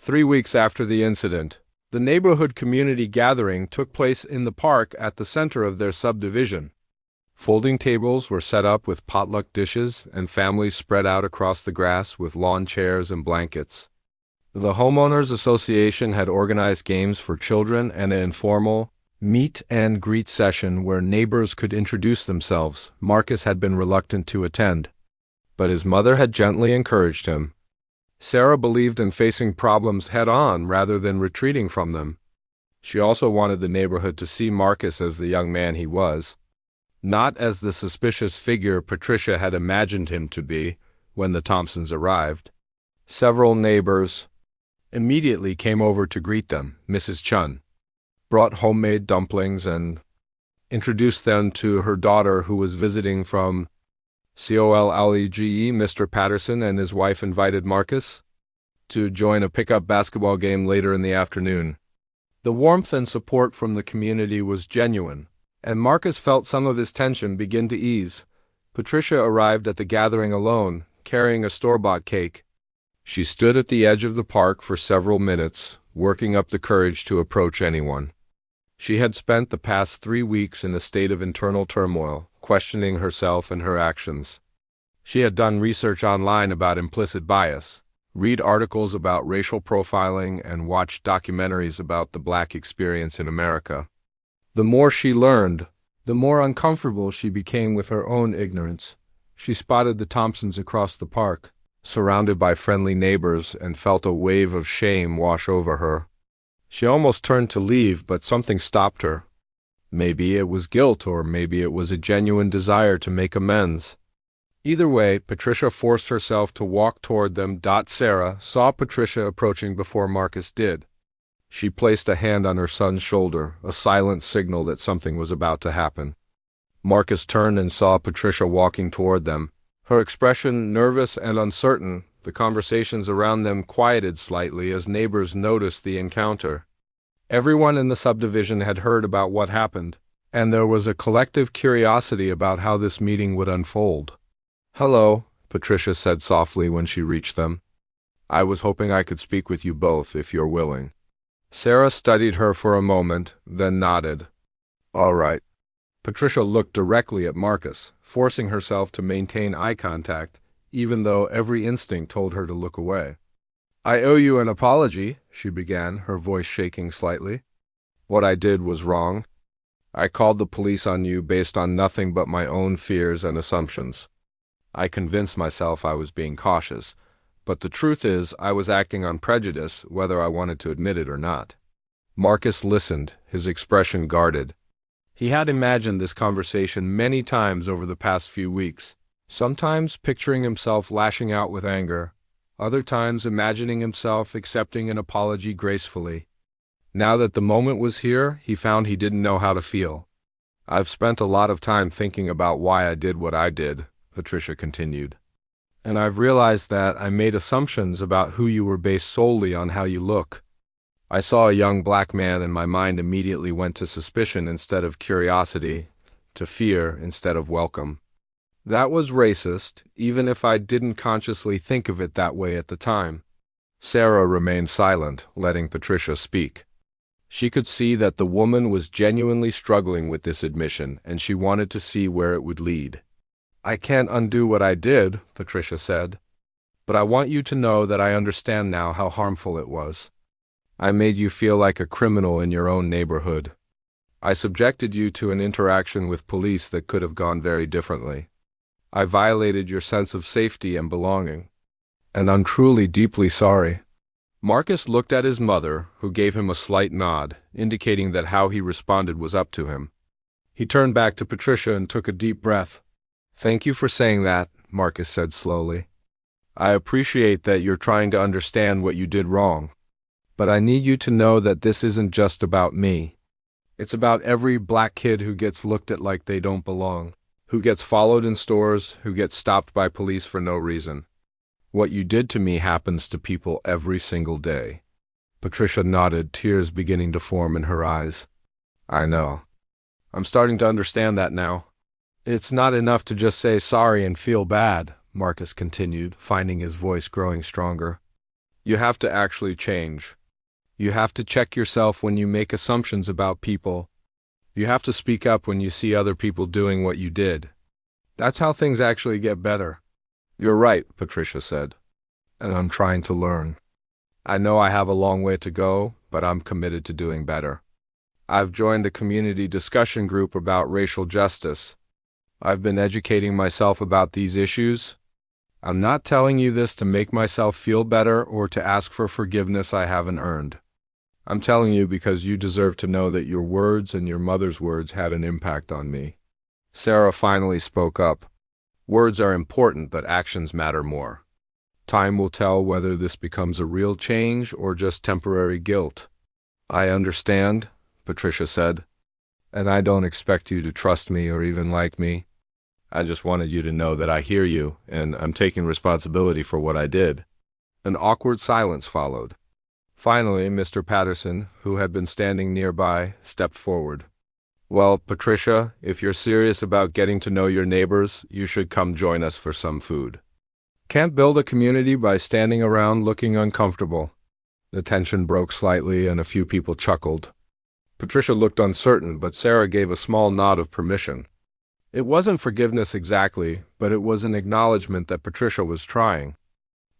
3 weeks after the incident, the neighborhood community gathering took place in the park at the center of their subdivision. Folding tables were set up with potluck dishes, and families spread out across the grass with lawn chairs and blankets. The homeowners association had organized games for children and an informal meet and greet session where neighbors could introduce themselves. Marcus had been reluctant to attend, but his mother had gently encouraged him. Sarah believed in facing problems head-on rather than retreating from them. She also wanted the neighborhood to see Marcus as the young man he was, not as the suspicious figure Patricia had imagined him to be when the Thompsons arrived. Several neighbors immediately came over to greet them. Mrs. Chun brought homemade dumplings and introduced them to her daughter who was visiting from College. Mr. Patterson and his wife invited Marcus to join a pickup basketball game later in the afternoon. The warmth and support from the community was genuine, and Marcus felt some of his tension begin to ease. Patricia arrived at the gathering alone, carrying a store-bought cake. She stood at the edge of the park for several minutes, working up the courage to approach anyone. She had spent the past 3 weeks in a state of internal turmoil, questioning herself and her actions. She had done research online about implicit bias, read articles about racial profiling, and watched documentaries about the Black experience in America. The more she learned, the more uncomfortable she became with her own ignorance. She spotted the Thompsons across the park, surrounded by friendly neighbors, and felt a wave of shame wash over her. She almost turned to leave, but something stopped her. Maybe it was guilt, or maybe it was a genuine desire to make amends. Either way, Patricia forced herself to walk toward them. Sarah saw Patricia approaching before Marcus did. She placed a hand on her son's shoulder, a silent signal that something was about to happen. Marcus turned and saw Patricia walking toward them, her expression nervous and uncertain. The conversations around them quieted slightly as neighbors noticed the encounter. Everyone in the subdivision had heard about what happened, and there was a collective curiosity about how this meeting would unfold. "Hello," Patricia said softly when she reached them. "I was hoping I could speak with you both, if you're willing." Sarah studied her for a moment, then nodded. "All right." Patricia looked directly at Marcus, forcing herself to maintain eye contact, even though every instinct told her to look away. "I owe you an apology," she began, her voice shaking slightly. "What I did was wrong. I called the police on you based on nothing but my own fears and assumptions. I convinced myself I was being cautious, but the truth is I was acting on prejudice, whether I wanted to admit it or not." Marcus listened, his expression guarded. He had imagined this conversation many times over the past few weeks, sometimes picturing himself lashing out with anger, other times imagining himself accepting an apology gracefully. Now that the moment was here, he found he didn't know how to feel. "I've spent a lot of time thinking about why I did what I did," Patricia continued. "And I've realized that I made assumptions about who you were based solely on how you look. I saw a young black man and my mind immediately went to suspicion instead of curiosity, to fear instead of welcome. That was racist, even if I didn't consciously think of it that way at the time." Sarah remained silent, letting Patricia speak. She could see that the woman was genuinely struggling with this admission, and she wanted to see where it would lead. "I can't undo what I did," Patricia said, "but I want you to know that I understand now how harmful it was. I made you feel like a criminal in your own neighborhood. I subjected you to an interaction with police that could have gone very differently. I violated your sense of safety and belonging, and I'm truly deeply sorry." Marcus looked at his mother, who gave him a slight nod, indicating that how he responded was up to him. He turned back to Patricia and took a deep breath. "Thank you for saying that," Marcus said slowly. "I appreciate that you're trying to understand what you did wrong. But I need you to know that this isn't just about me. It's about every black kid who gets looked at like they don't belong, who gets followed in stores, who gets stopped by police for no reason. What you did to me happens to people every single day." Patricia nodded, tears beginning to form in her eyes. "I know. I'm starting to understand that now. It's not enough to just say sorry and feel bad," Marcus continued, finding his voice growing stronger. You have to actually change. You have to check yourself when you make assumptions about people. You have to speak up when you see other people doing what you did. That's how things actually get better. You're right, Patricia said, and I'm trying to learn. I know I have a long way to go, but I'm committed to doing better. I've joined a community discussion group about racial justice. I've been educating myself about these issues. I'm not telling you this to make myself feel better or to ask for forgiveness I haven't earned. I'm telling you because you deserve to know that your words and your mother's words had an impact on me. Sarah finally spoke up. Words are important, but actions matter more. Time will tell whether this becomes a real change or just temporary guilt. I understand, Patricia said, and I don't expect you to trust me or even like me. I just wanted you to know that I hear you, and I'm taking responsibility for what I did. An awkward silence followed. Finally, Mr. Patterson, who had been standing nearby, stepped forward. Well, Patricia, if you're serious about getting to know your neighbors, you should come join us for some food. Can't build a community by standing around looking uncomfortable. The tension broke slightly and a few people chuckled. Patricia looked uncertain, but Sarah gave a small nod of permission. It wasn't forgiveness exactly, but it was an acknowledgement that Patricia was trying.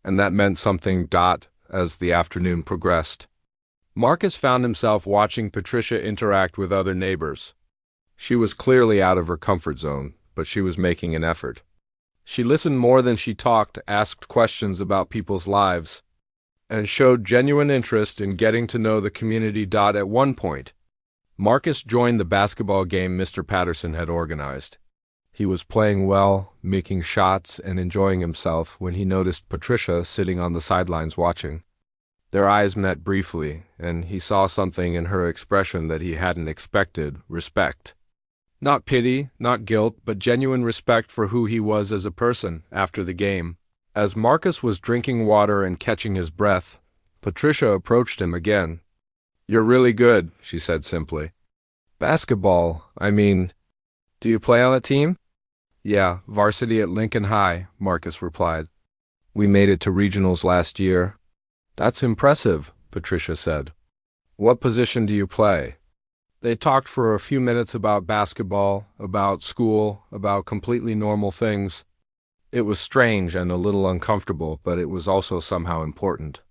And that meant something. As the afternoon progressed, Marcus found himself watching Patricia interact with other neighbors. She was clearly out of her comfort zone, but she was making an effort. She listened more than she talked, asked questions about people's lives, and showed genuine interest in getting to know the community. At one point, Marcus joined the basketball game Mr. Patterson had organized. He was playing well, making shots, and enjoying himself when he noticed Patricia sitting on the sidelines watching. Their eyes met briefly, and he saw something in her expression that he hadn't expected: respect. Not pity, not guilt, but genuine respect for who he was as a person. After the game, as Marcus was drinking water and catching his breath, Patricia approached him again. "You're really good," she said simply. "Basketball, I mean, do you play on a team?" "Yeah, varsity at Lincoln High," Marcus replied. "We made it to regionals last year." "That's impressive," Patricia said. "What position do you play?" They talked for a few minutes about basketball, about school, about completely normal things. It was strange and a little uncomfortable, but it was also somehow important.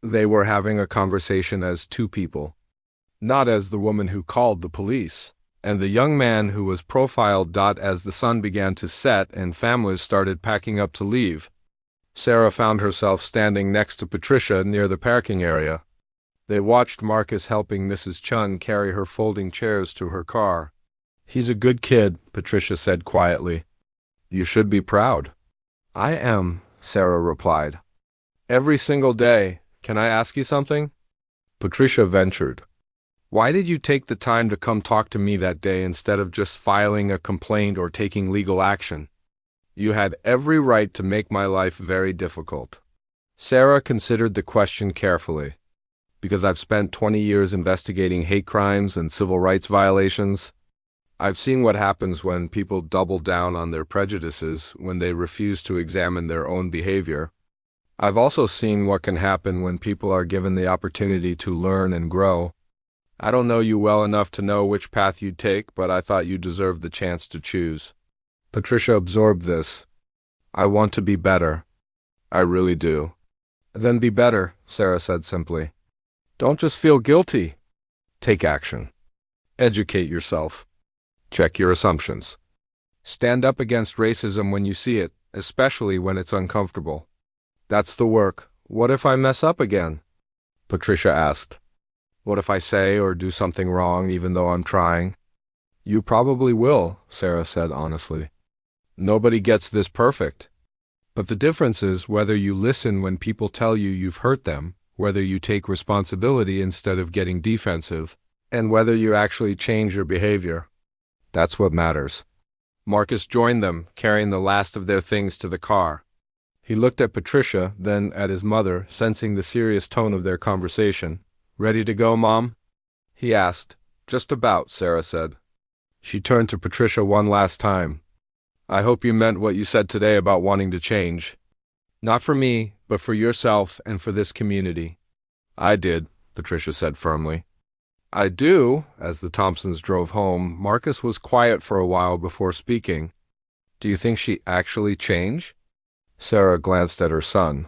They were having a conversation as two people, not as the woman who called the police, and the young man who was profiled. As the sun began to set and families started packing up to leave, Sarah found herself standing next to Patricia near the parking area. They watched Marcus helping Mrs. Chun carry her folding chairs to her car. "He's a good kid," Patricia said quietly. "You should be proud." "I am," Sarah replied. "Every single day. Can I ask you something?" Patricia ventured. "Why did you take the time to come talk to me that day instead of just filing a complaint or taking legal action? You had every right to make my life very difficult." Sarah considered the question carefully. "Because I've spent 20 years investigating hate crimes and civil rights violations. I've seen what happens when people double down on their prejudices, when they refuse to examine their own behavior. I've also seen what can happen when people are given the opportunity to learn and grow. I don't know you well enough to know which path you'd take, but I thought you deserved the chance to choose." Patricia absorbed this. "I want to be better. I really do." "Then be better," Sarah said simply. "Don't just feel guilty. Take action. Educate yourself. Check your assumptions. Stand up against racism when you see it, especially when it's uncomfortable. That's the work. What if I mess up again?" Patricia asked. "What if I say or do something wrong even though I'm trying?" "You probably will," Sarah said honestly. "Nobody gets this perfect. But the difference is whether you listen when people tell you you've hurt them, whether you take responsibility instead of getting defensive, and whether you actually change your behavior. That's what matters." Marcus joined them, carrying the last of their things to the car. He looked at Patricia, then at his mother, sensing the serious tone of their conversation. "Ready to go, Mom?" he asked. "Just about," Sarah said. She turned to Patricia one last time. "I hope you meant what you said today about wanting to change." Not for me, but for yourself and for this community. I did, Patricia said firmly. I do. As the Thompsons drove home, Marcus was quiet for a while before speaking. Do you think she actually changed? Sarah glanced at her son.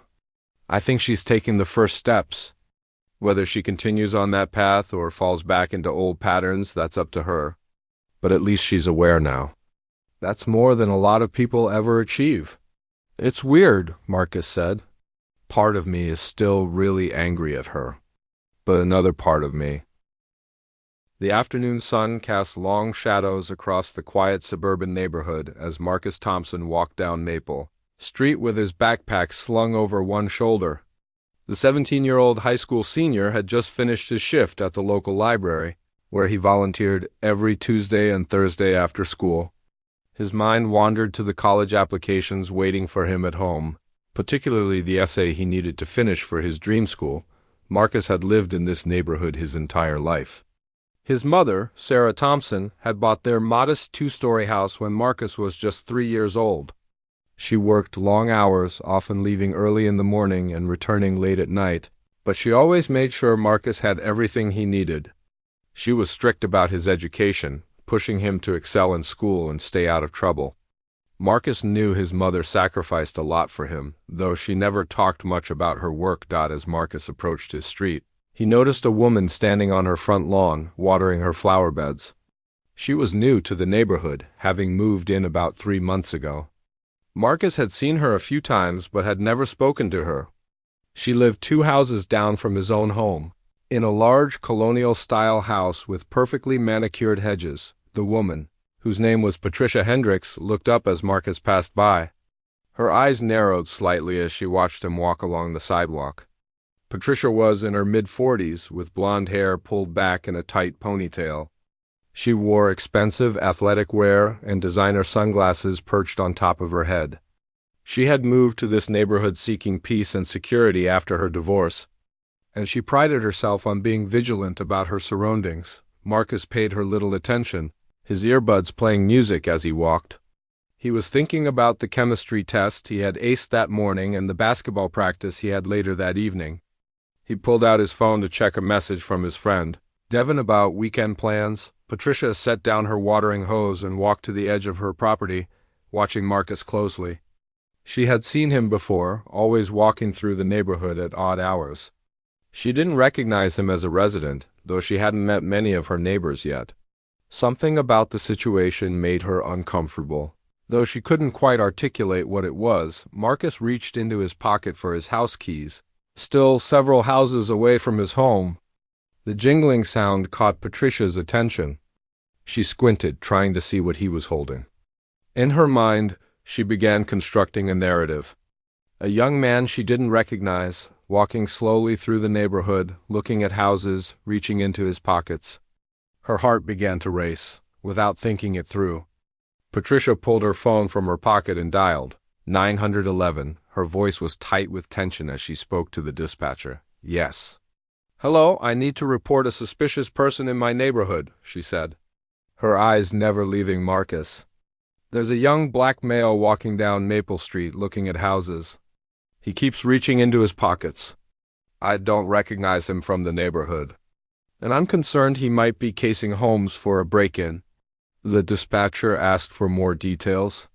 I think she's taking the first steps. Whether she continues on that path or falls back into old patterns, that's up to her. But at least she's aware now. That's more than a lot of people ever achieve. It's weird, Marcus said. Part of me is still really angry at her. But another part of me. The afternoon sun cast long shadows across the quiet suburban neighborhood as Marcus Thompson walked down Maple Street with his backpack slung over one shoulder. The 17-year-old high school senior had just finished his shift at the local library, where he volunteered every Tuesday and Thursday after school. His mind wandered to the college applications waiting for him at home, particularly the essay he needed to finish for his dream school. Marcus had lived in this neighborhood his entire life. His mother, Sarah Thompson, had bought their modest two-story house when Marcus was just 3 years old. She worked long hours, often leaving early in the morning and returning late at night, but she always made sure Marcus had everything he needed. She was strict about his education, pushing him to excel in school and stay out of trouble. Marcus knew his mother sacrificed a lot for him, though she never talked much about her work. As Marcus approached his street, he noticed a woman standing on her front lawn, watering her flower beds. She was new to the neighborhood, having moved in about 3 months ago. Marcus had seen her a few times but had never spoken to her. She lived 2 houses down from his own home, in a large colonial-style house with perfectly manicured hedges. The woman, whose name was Patricia Hendricks, looked up as Marcus passed by. Her eyes narrowed slightly as she watched him walk along the sidewalk. Patricia was in her mid-40s, with blonde hair pulled back in a tight ponytail. She wore expensive athletic wear and designer sunglasses perched on top of her head. She had moved to this neighborhood seeking peace and security after her divorce, and she prided herself on being vigilant about her surroundings. Marcus paid her little attention, his earbuds playing music as he walked. He was thinking about the chemistry test he had aced that morning and the basketball practice he had later that evening. He pulled out his phone to check a message from his friend, Devin, about weekend plans. Patricia set down her watering hose and walked to the edge of her property, watching Marcus closely. She had seen him before, always walking through the neighborhood at odd hours. She didn't recognize him as a resident, though she hadn't met many of her neighbors yet. Something about the situation made her uncomfortable. Though she couldn't quite articulate what it was, Marcus reached into his pocket for his house keys. Still several houses away from his home, the jingling sound caught Patricia's attention. She squinted, trying to see what he was holding. In her mind, she began constructing a narrative. A young man she didn't recognize, walking slowly through the neighborhood, looking at houses, reaching into his pockets. Her heart began to race, without thinking it through. Patricia pulled her phone from her pocket and dialed 911. Her voice was tight with tension as she spoke to the dispatcher. Yes. Hello, I need to report a suspicious person in my neighborhood, she said, her eyes never leaving Marcus. There's a young black male walking down Maple Street looking at houses. He keeps reaching into his pockets. I don't recognize him from the neighborhood, and I'm concerned he might be casing homes for a break-in. The dispatcher asked for more details,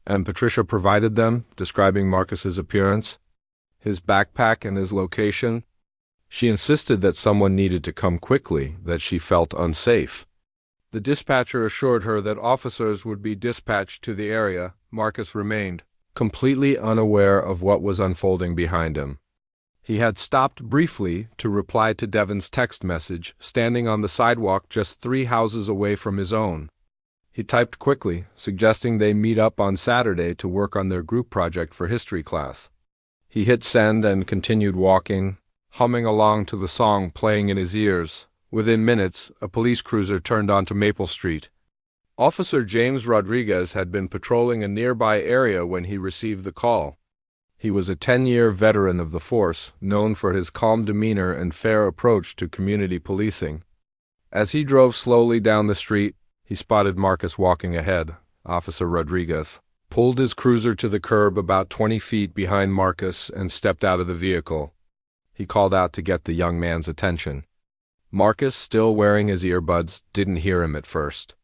and Patricia provided them, describing Marcus's appearance, his backpack, and his location. She insisted that someone needed to come quickly, that she felt unsafe. The dispatcher assured her that officers would be dispatched to the area. Marcus remained, completely unaware of what was unfolding behind him. He had stopped briefly to reply to Devin's text message, standing on the sidewalk just 3 houses away from his own. He typed quickly, suggesting they meet up on Saturday to work on their group project for history class. He hit send and continued walking, humming along to the song playing in his ears. Within minutes, a police cruiser turned onto Maple Street. Officer James Rodriguez had been patrolling a nearby area when he received the call. He was a 10-year veteran of the force, known for his calm demeanor and fair approach to community policing. As he drove slowly down the street, he spotted Marcus walking ahead. Officer Rodriguez pulled his cruiser to the curb about 20 feet behind Marcus and stepped out of the vehicle. He called out to get the young man's attention. Marcus, still wearing his earbuds, didn't hear him at first.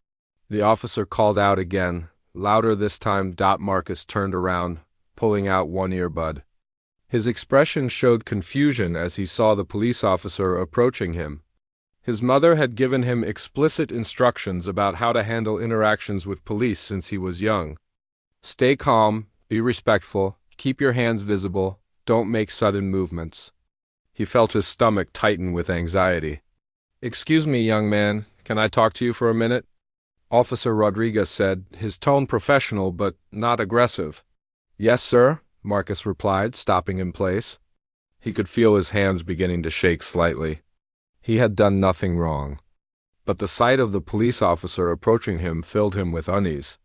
The officer called out again, louder this time. Marcus turned around, pulling out one earbud. His expression showed confusion as he saw the police officer approaching him. His mother had given him explicit instructions about how to handle interactions with police since he was young. Stay calm, be respectful, keep your hands visible, don't make sudden movements. He felt his stomach tighten with anxiety. "Excuse me, young man, can I talk to you for a minute?" Officer Rodriguez said, his tone professional but not aggressive. "Yes, sir," Marcus replied, stopping in place. He could feel his hands beginning to shake slightly. He had done nothing wrong. But the sight of the police officer approaching him filled him with unease.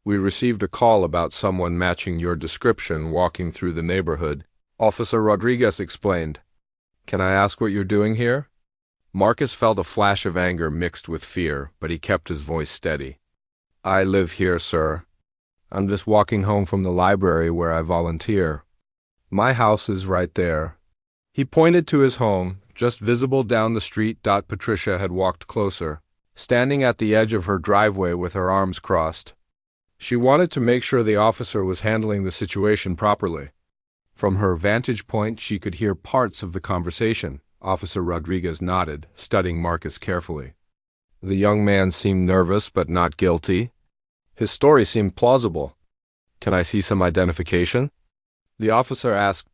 "We received a call about someone matching your description walking through the neighborhood," Officer Rodriguez explained. "Can I ask what you're doing here?" Marcus felt a flash of anger mixed with fear, but he kept his voice steady. "I live here, sir. I'm just walking home from the library where I volunteer. My house is right there." He pointed to his home, just visible down the street. Patricia had walked closer, standing at the edge of her driveway with her arms crossed. She wanted to make sure the officer was handling the situation properly. From her vantage point, she could hear parts of the conversation. Officer Rodriguez nodded, studying Marcus carefully. The young man seemed nervous but not guilty. His story seemed plausible. "Can I see some identification?" the officer asked.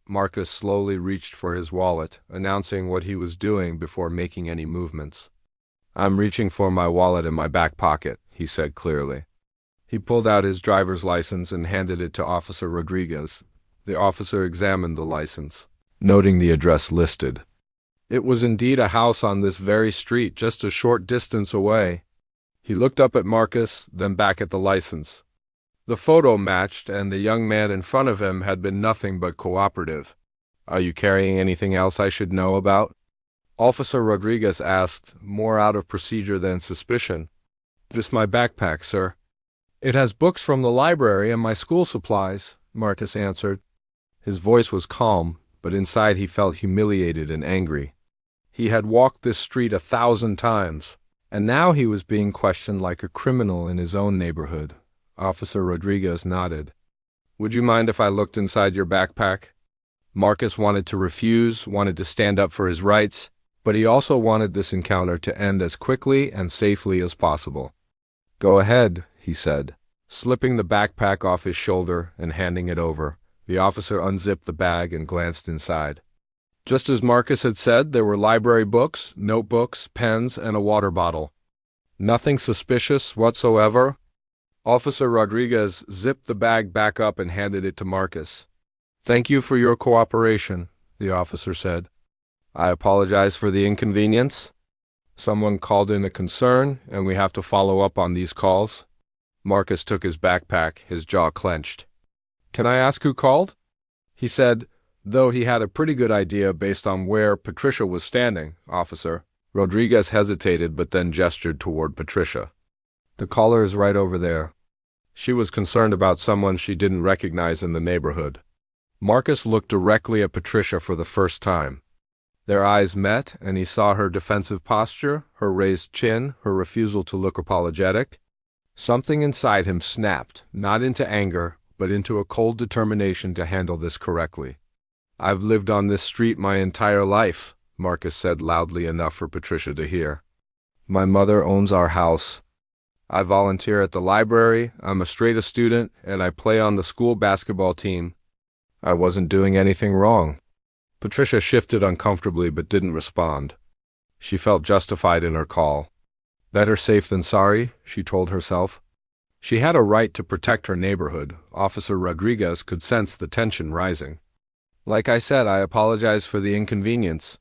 Marcus slowly reached for his wallet, announcing what he was doing before making any movements. "I'm reaching for my wallet in my back pocket," he said clearly. He pulled out his driver's license and handed it to Officer Rodriguez. The officer examined the license, noting the address listed. It was indeed a house on this very street, just a short distance away. He looked up at Marcus, then back at the license. The photo matched, and the young man in front of him had been nothing but cooperative. "Are you carrying anything else I should know about?" Officer Rodriguez asked, more out of procedure than suspicion. "Just my backpack, sir." "It has books from the library and my school supplies," Marcus answered. His voice was calm, but inside he felt humiliated and angry. He had walked this street 1,000 times, and now he was being questioned like a criminal in his own neighborhood. Officer Rodriguez nodded. "Would you mind if I looked inside your backpack?" Marcus wanted to refuse, wanted to stand up for his rights, but he also wanted this encounter to end as quickly and safely as possible. "Go ahead," he said, slipping the backpack off his shoulder and handing it over. The officer unzipped the bag and glanced inside. Just as Marcus had said, there were library books, notebooks, pens, and a water bottle. Nothing suspicious whatsoever. Officer Rodriguez zipped the bag back up and handed it to Marcus. "Thank you for your cooperation," the officer said. "I apologize for the inconvenience. Someone called in a concern, and we have to follow up on these calls." Marcus took his backpack, his jaw clenched. "Can I ask who called?" he said, though he had a pretty good idea based on where Patricia was standing. "Officer." Rodriguez hesitated but then gestured toward Patricia. "The caller is right over there." She was concerned about someone she didn't recognize in the neighborhood. Marcus looked directly at Patricia for the first time. Their eyes met, and he saw her defensive posture, her raised chin, her refusal to look apologetic. Something inside him snapped, not into anger, but into a cold determination to handle this correctly. "I've lived on this street my entire life," Marcus said loudly enough for Patricia to hear. "My mother owns our house. I volunteer at the library, I'm a straight-A student, and I play on the school basketball team. I wasn't doing anything wrong." Patricia shifted uncomfortably but didn't respond. She felt justified in her call. Better safe than sorry, she told herself. She had a right to protect her neighborhood. Officer Rodriguez could sense the tension rising. "Like I said, I apologize for the inconvenience.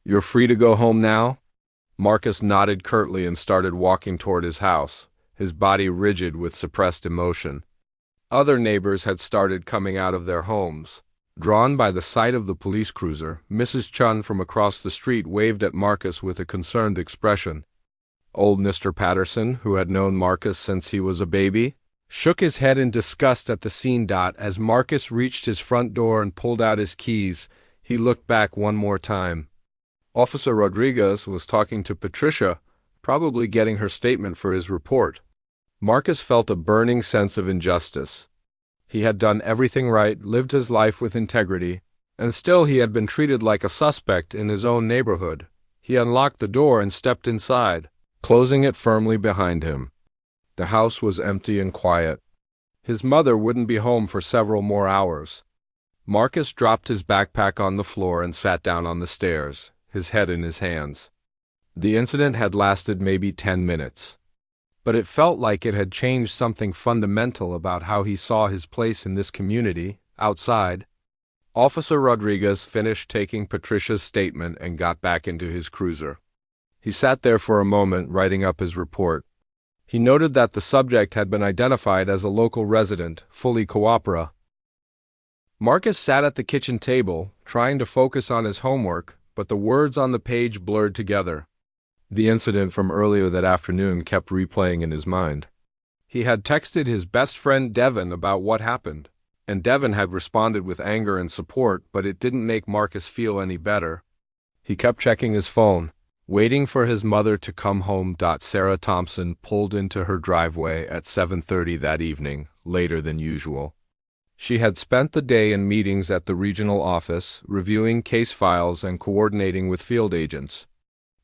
You're free to go home now?" Marcus nodded curtly and started walking toward his house, his body rigid with suppressed emotion. Other neighbors had started coming out of their homes. Drawn by the sight of the police cruiser, Mrs. Chun from across the street waved at Marcus with a concerned expression. Old Mr. Patterson, who had known Marcus since he was a baby, shook his head in disgust at the scene. As Marcus reached his front door and pulled out his keys, he looked back one more time. Officer Rodriguez was talking to Patricia, probably getting her statement for his report. Marcus felt a burning sense of injustice. He had done everything right, lived his life with integrity, and still he had been treated like a suspect in his own neighborhood. He unlocked the door and stepped inside, closing it firmly behind him. The house was empty and quiet. His mother wouldn't be home for several more hours. Marcus dropped his backpack on the floor and sat down on the stairs, his head in his hands. The incident had lasted maybe 10 minutes. But it felt like it had changed something fundamental about how he saw his place in this community, outside. Officer Rodriguez finished taking Patricia's statement and got back into his cruiser. He sat there for a moment, writing up his report. He noted that the subject had been identified as a local resident, fully coopera. Marcus sat at the kitchen table, trying to focus on his homework, but the words on the page blurred together. The incident from earlier that afternoon kept replaying in his mind. He had texted his best friend Devin about what happened, and Devin had responded with anger and support, but it didn't make Marcus feel any better. He kept checking his phone, waiting for his mother to come home. Sarah Thompson pulled into her driveway at 7:30 that evening, later than usual. She had spent the day in meetings at the regional office, reviewing case files and coordinating with field agents.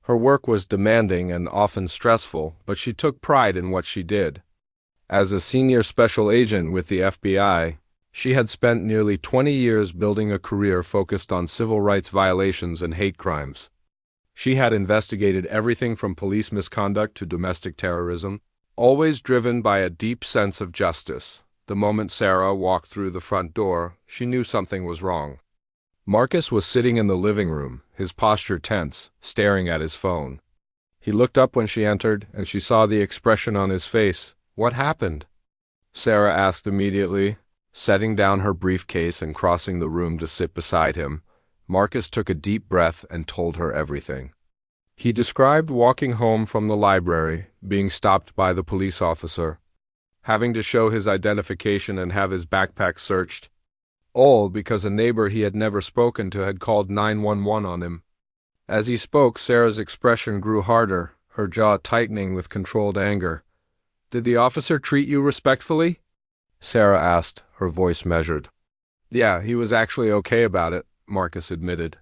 Her work was demanding and often stressful, but she took pride in what she did. As a senior special agent with the FBI, she had spent nearly 20 years building a career focused on civil rights violations and hate crimes. She had investigated everything from police misconduct to domestic terrorism, always driven by a deep sense of justice. The moment Sarah walked through the front door, she knew something was wrong. Marcus was sitting in the living room, his posture tense, staring at his phone. He looked up when she entered, and she saw the expression on his face. "What happened?" Sarah asked immediately, setting down her briefcase and crossing the room to sit beside him. Marcus took a deep breath and told her everything. He described walking home from the library, being stopped by the police officer, having to show his identification and have his backpack searched, all because a neighbor he had never spoken to had called 911 on him. As he spoke, Sarah's expression grew harder, her jaw tightening with controlled anger. "Did the officer treat you respectfully?" Sarah asked, her voice measured. "Yeah, he was actually okay about it," Marcus admitted.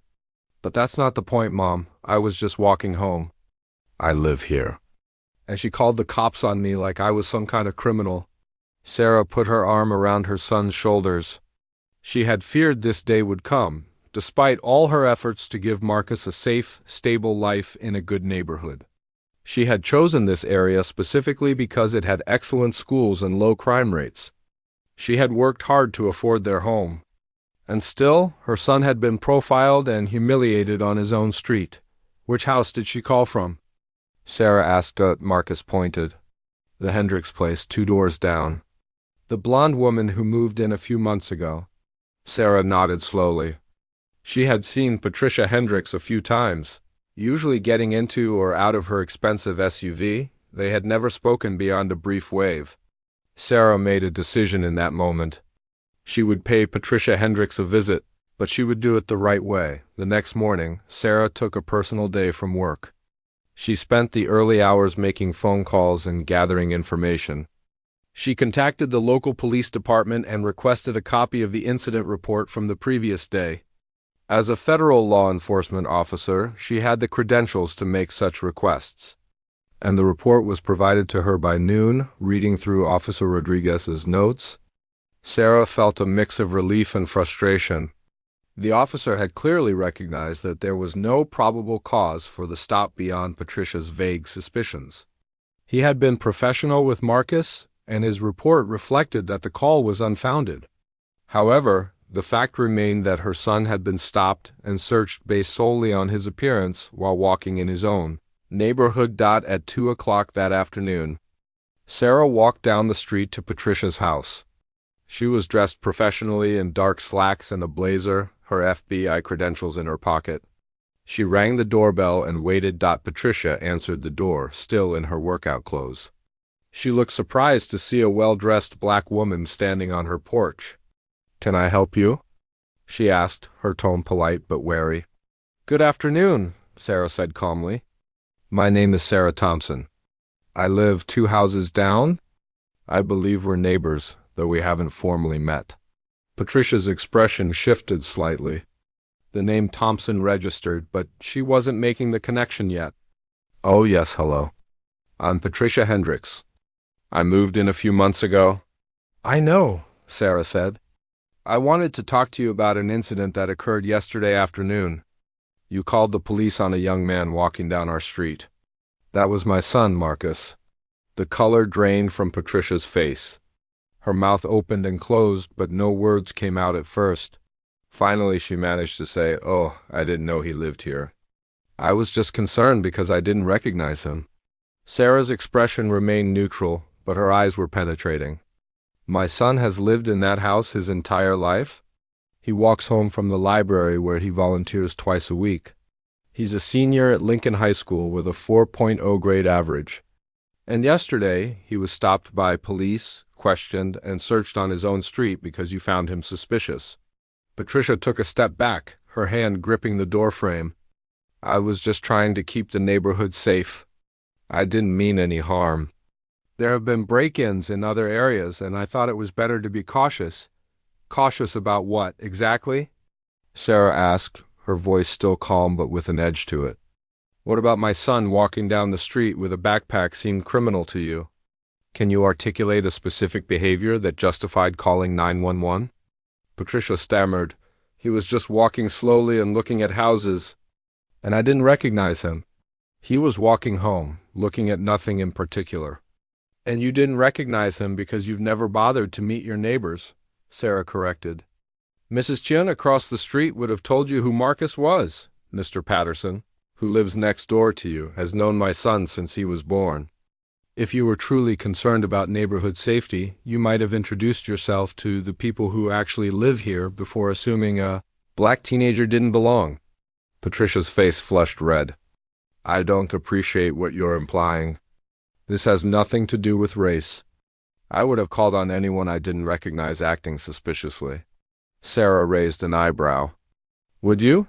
"But that's not the point, Mom. I was just walking home. I live here. And she called the cops on me like I was some kind of criminal." Sarah put her arm around her son's shoulders. She had feared this day would come, despite all her efforts to give Marcus a safe, stable life in a good neighborhood. She had chosen this area specifically because it had excellent schools and low crime rates. She had worked hard to afford their home. And still, her son had been profiled and humiliated on his own street. "Which house did she call from?" Sarah asked. Marcus pointed. "The Hendricks place, 2 doors down. The blonde woman who moved in a few months ago." Sarah nodded slowly. She had seen Patricia Hendricks a few times, usually getting into or out of her expensive SUV. They had never spoken beyond a brief wave. Sarah made a decision in that moment. She would pay Patricia Hendricks a visit, but she would do it the right way. The next morning, Sarah took a personal day from work. She spent the early hours making phone calls and gathering information. She contacted the local police department and requested a copy of the incident report from the previous day. As a federal law enforcement officer, she had the credentials to make such requests. And the report was provided to her by noon. Reading through Officer Rodriguez's notes, Sarah felt a mix of relief and frustration. The officer had clearly recognized that there was no probable cause for the stop beyond Patricia's vague suspicions. He had been professional with Marcus, and his report reflected that the call was unfounded. However, the fact remained that her son had been stopped and searched based solely on his appearance while walking in his own neighborhood. At 2 o'clock that afternoon, Sarah walked down the street to Patricia's house. She was dressed professionally in dark slacks and a blazer, her FBI credentials in her pocket. She rang the doorbell and waited. Patricia answered the door, still in her workout clothes. She looked surprised to see a well-dressed black woman standing on her porch. "Can I help you?" she asked, her tone polite but wary. "Good afternoon," Sarah said calmly. "My name is Sarah Thompson. I live 2 houses down. I believe we're neighbors, though we haven't formally met." Patricia's expression shifted slightly. The name Thompson registered, but she wasn't making the connection yet. "Oh yes, hello. I'm Patricia Hendricks. I moved in a few months ago." "I know," Sarah said. "I wanted to talk to you about an incident that occurred yesterday afternoon. You called the police on a young man walking down our street." "That was my son, Marcus." The color drained from Patricia's face. Her mouth opened and closed, but no words came out at first. Finally, she managed to say, "Oh, I didn't know he lived here. I was just concerned because I didn't recognize him." Sarah's expression remained neutral, but her eyes were penetrating. "My son has lived in that house his entire life? He walks home from the library where he volunteers twice a week. He's a senior at Lincoln High School with a 4.0 grade average. And yesterday, he was stopped by police, questioned, and searched on his own street because you found him suspicious." Patricia took a step back, her hand gripping the doorframe. "I was just trying to keep the neighborhood safe. I didn't mean any harm. There have been break-ins in other areas, and I thought it was better to be cautious." "Cautious about what, exactly?" Sarah asked, her voice still calm but with an edge to it. "What about my son walking down the street with a backpack seemed criminal to you? Can you articulate a specific behavior that justified calling 911? Patricia stammered. "He was just walking slowly and looking at houses, and I didn't recognize him. He was walking home, looking at nothing in particular." "And you didn't recognize him because you've never bothered to meet your neighbors," Sarah corrected. "Mrs. Chinn across the street would have told you who Marcus was. Mr. Patterson, who lives next door to you, has known my son since he was born. If you were truly concerned about neighborhood safety, you might have introduced yourself to the people who actually live here before assuming a black teenager didn't belong." Patricia's face flushed red. "I don't appreciate what you're implying. This has nothing to do with race. I would have called on anyone I didn't recognize acting suspiciously." Sarah raised an eyebrow. "Would you?"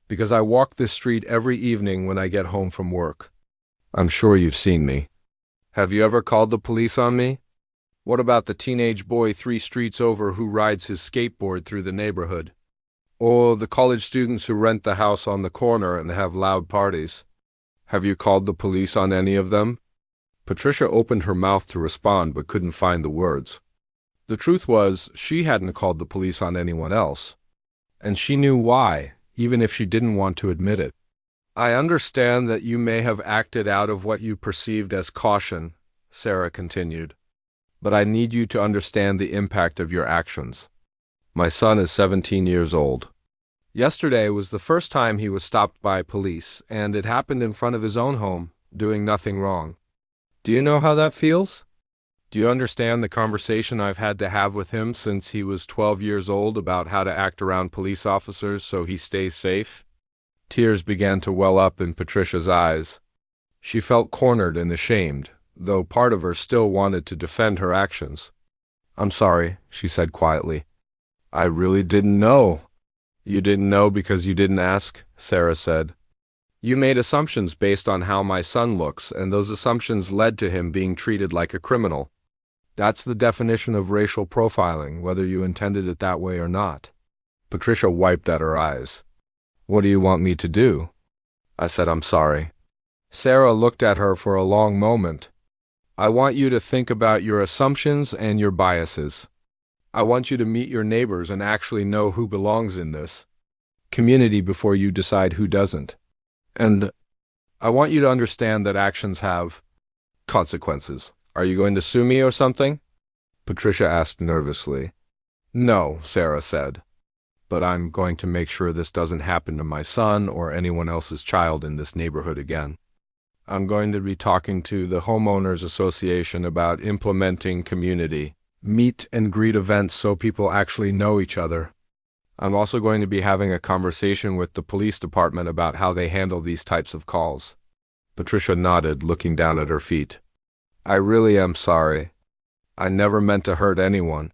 "Because I walk this street every evening when I get home from work. I'm sure you've seen me. Have you ever called the police on me? What about the teenage boy 3 streets over who rides his skateboard through the neighborhood? Or the college students who rent the house on the corner and have loud parties? Have you called the police on any of them?" Patricia opened her mouth to respond but couldn't find the words. The truth was, she hadn't called the police on anyone else. And she knew why, even if she didn't want to admit it. "I understand that you may have acted out of what you perceived as caution," Sarah continued. "But I need you to understand the impact of your actions. My son is 17 years old. Yesterday was the first time he was stopped by police, and it happened in front of his own home, doing nothing wrong. Do you know how that feels? Do you understand the conversation I've had to have with him since he was 12 years old about how to act around police officers so he stays safe?" Tears began to well up in Patricia's eyes. She felt cornered and ashamed, though part of her still wanted to defend her actions. "I'm sorry," she said quietly. "I really didn't know." "You didn't know because you didn't ask," Sarah said. "You made assumptions based on how my son looks, and those assumptions led to him being treated like a criminal. That's the definition of racial profiling, whether you intended it that way or not." Patricia wiped at her eyes. "What do you want me to do?" I said, "I'm sorry." Sarah looked at her for a long moment. "I want you to think about your assumptions and your biases. I want you to meet your neighbors and actually know who belongs in this community before you decide who doesn't. And I want you to understand that actions have consequences. Are you going to sue me or something?" Patricia asked nervously. "No," Sarah said. "But I'm going to make sure this doesn't happen to my son or anyone else's child in this neighborhood again. I'm going to be talking to the Homeowners Association about implementing community meet and greet events so people actually know each other. I'm also going to be having a conversation with the police department about how they handle these types of calls." Patricia nodded, looking down at her feet. I really am sorry. I never meant to hurt anyone.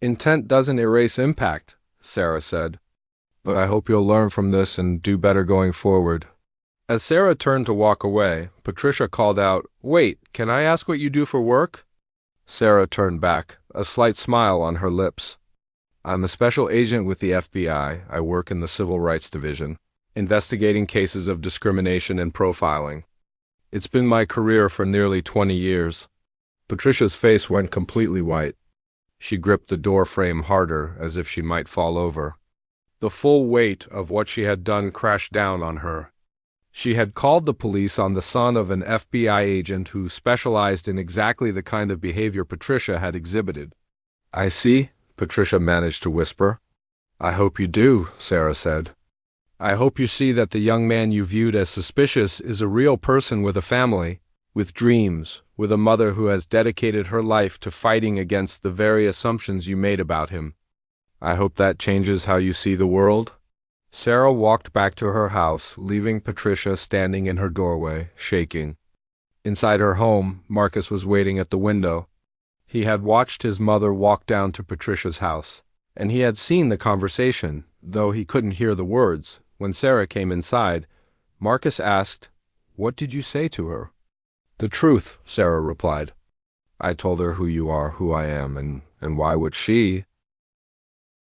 Intent doesn't erase impact, Sarah said. But I hope you'll learn from this and do better going forward. As Sarah turned to walk away, Patricia called out, "Wait, can I ask what you do for work?" Sarah turned back, a slight smile on her lips. "I'm a special agent with the FBI. I work in the Civil Rights Division, investigating cases of discrimination and profiling. It's been my career for nearly 20 years. Patricia's face went completely white. She gripped the door frame harder, as if she might fall over. The full weight of what she had done crashed down on her. She had called the police on the son of an FBI agent who specialized in exactly the kind of behavior Patricia had exhibited. "I see," Patricia managed to whisper. "I hope you do," Sarah said. "I hope you see that the young man you viewed as suspicious is a real person with a family, with dreams, with a mother who has dedicated her life to fighting against the very assumptions you made about him. I hope that changes how you see the world." Sarah walked back to her house, leaving Patricia standing in her doorway, shaking. Inside her home, Marcus was waiting at the window. He had watched his mother walk down to Patricia's house, and he had seen the conversation, though he couldn't hear the words. When Sarah came inside, Marcus asked, "What did you say to her?" "The truth," Sarah replied. "I told her who you are, who I am, and why would she?"